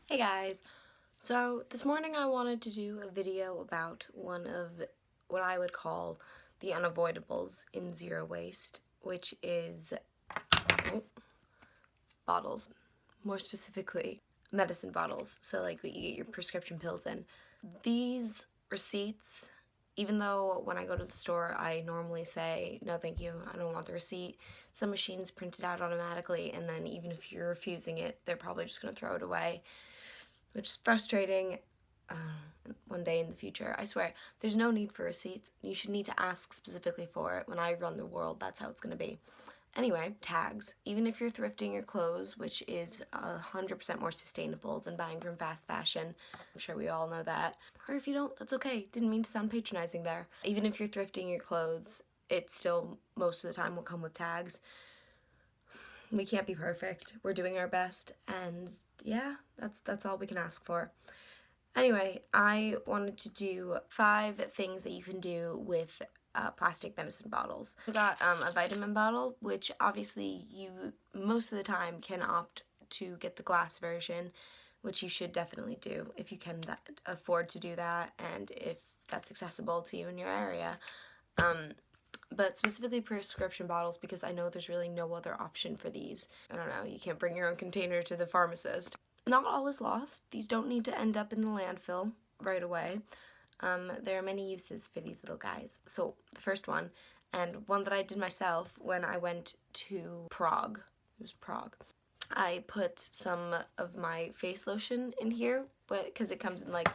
Hey guys! So this morning I wanted to do a video about one of what I would call the unavoidables in zero waste, which is bottles. More specifically, medicine bottles. So like what you get your prescription pills in. These receipts, even though when I go to the store I normally say, no thank you, I don't want the receipt, some machines print it out automatically, and then even if you're refusing it, they're probably just going to throw it away, which is frustrating. One day in the future, I swear, there's no need for receipts. You should need to ask specifically for it. When I run the world, that's how it's going to be. Anyway, tags. Even if you're thrifting your clothes, which is 100% more sustainable than buying from fast fashion, I'm sure we all know that. Or if you don't, that's okay. Didn't mean to sound patronizing there. Even if you're thrifting your clothes, it still most of the time will come with tags. We can't be perfect. We're doing our best, and yeah, that's all we can ask for. Anyway, I wanted to do 5 things that you can do with plastic medicine bottles. We got a vitamin bottle, which obviously you most of the time can opt to get the glass version, which you should definitely do if you can afford to do that and if that's accessible to you in your area. But specifically prescription bottles, because I know there's really no other option for these. I don't know, you can't bring your own container to the pharmacist. Not all is lost. These don't need to end up in the landfill right away. There are many uses for these little guys. So the first one, and one that I did myself when I went to Prague, it was Prague, I put some of my face lotion in here, but because it comes in like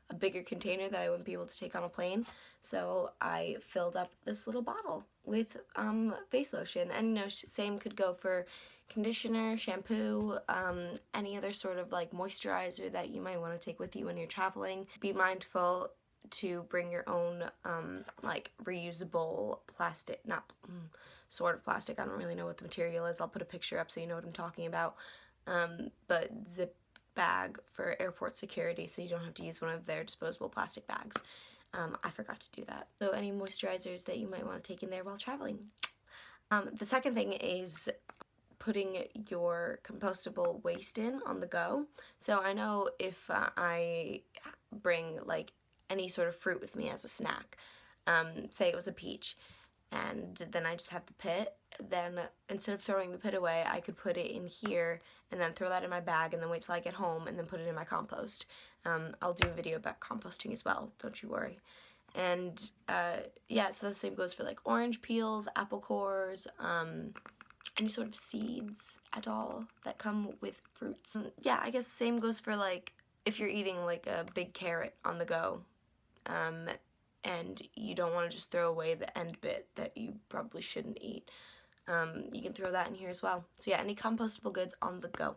a bigger container that I wouldn't be able to take on a plane, so I filled up this little bottle with face lotion. And you know, same could go for conditioner, shampoo, any other sort of like moisturizer that you might want to take with you when you're traveling. Be mindful to bring your own like reusable plastic, not sort of plastic, I don't really know what the material is. I'll put a picture up so you know what I'm talking about, but zip bag for airport security, so you don't have to use one of their disposable plastic bags. I forgot to do that. So any moisturizers that you might want to take in there while traveling. The second thing is putting your compostable waste in on the go. So I know if I bring like any sort of fruit with me as a snack, say it was a peach, and then I just have the pit, then instead of throwing the pit away, I could put it in here and then throw that in my bag and then wait till I get home and then put it in my compost. I'll do a video about composting as well, don't you worry. And yeah, so the same goes for like orange peels, apple cores, any sort of seeds at all that come with fruits. Yeah, I guess same goes for like if you're eating like a big carrot on the go, and you don't want to just throw away the end bit that you probably shouldn't eat. You can throw that in here as well. So yeah, any compostable goods on the go.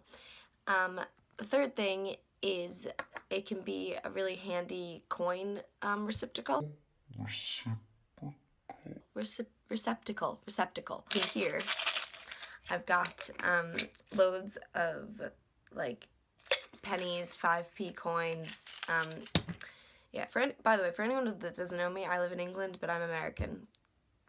The third thing is it can be a really handy coin receptacle. Receptacle. In here, I've got loads of like pennies, 5p coins. Yeah, by the way, for anyone that doesn't know me, I live in England, but I'm American.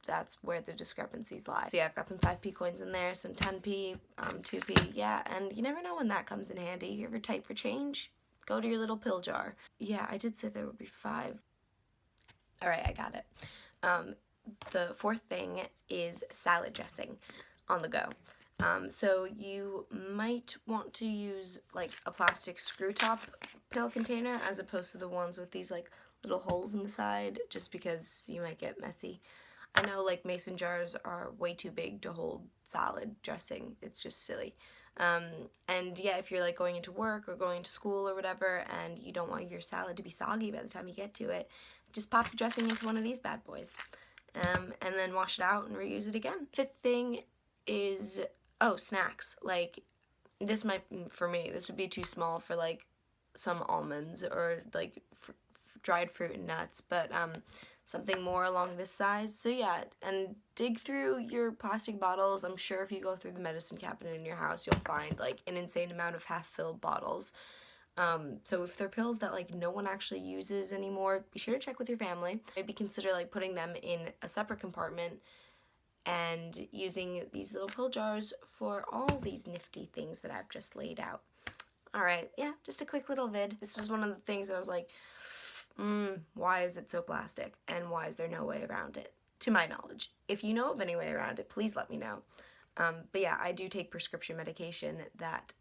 That's where the discrepancies lie. So yeah, I've got some 5p coins in there, some 10p, 2p, yeah, and you never know when that comes in handy. You ever type for change? Go to your little pill jar. Yeah, I did say there would be 5. Alright, I got it. The fourth thing is salad dressing on the go. So you might want to use like a plastic screw top pill container as opposed to the ones with these like little holes in the side, just because you might get messy. I know like mason jars are way too big to hold salad dressing. It's just silly. And yeah, if you're like going into work or going to school or whatever and you don't want your salad to be soggy by the time you get to it, just pop the dressing into one of these bad boys. And then wash it out and reuse it again. Fifth thing is, snacks. Like, this might, for me, this would be too small for like some almonds or like dried fruit and nuts, but something more along this size. So yeah, and dig through your plastic bottles. I'm sure if you go through the medicine cabinet in your house, you'll find like an insane amount of half-filled bottles. So if they're pills that like no one actually uses anymore, be sure to check with your family. Maybe consider like putting them in a separate compartment and using these little pill jars for all these nifty things that I've just laid out. Alright, yeah, just a quick little vid. This was one of the things that I was like, why is it so plastic? And why is there no way around it? To my knowledge. If you know of any way around it, please let me know. But yeah, I do take prescription medication that,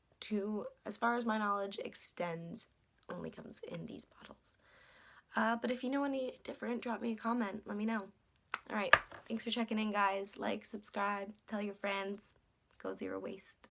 as far as my knowledge, only comes in these bottles. But if you know any different, drop me a comment. Let me know. Alright, thanks for checking in, guys. Like, subscribe, tell your friends. Go zero waste.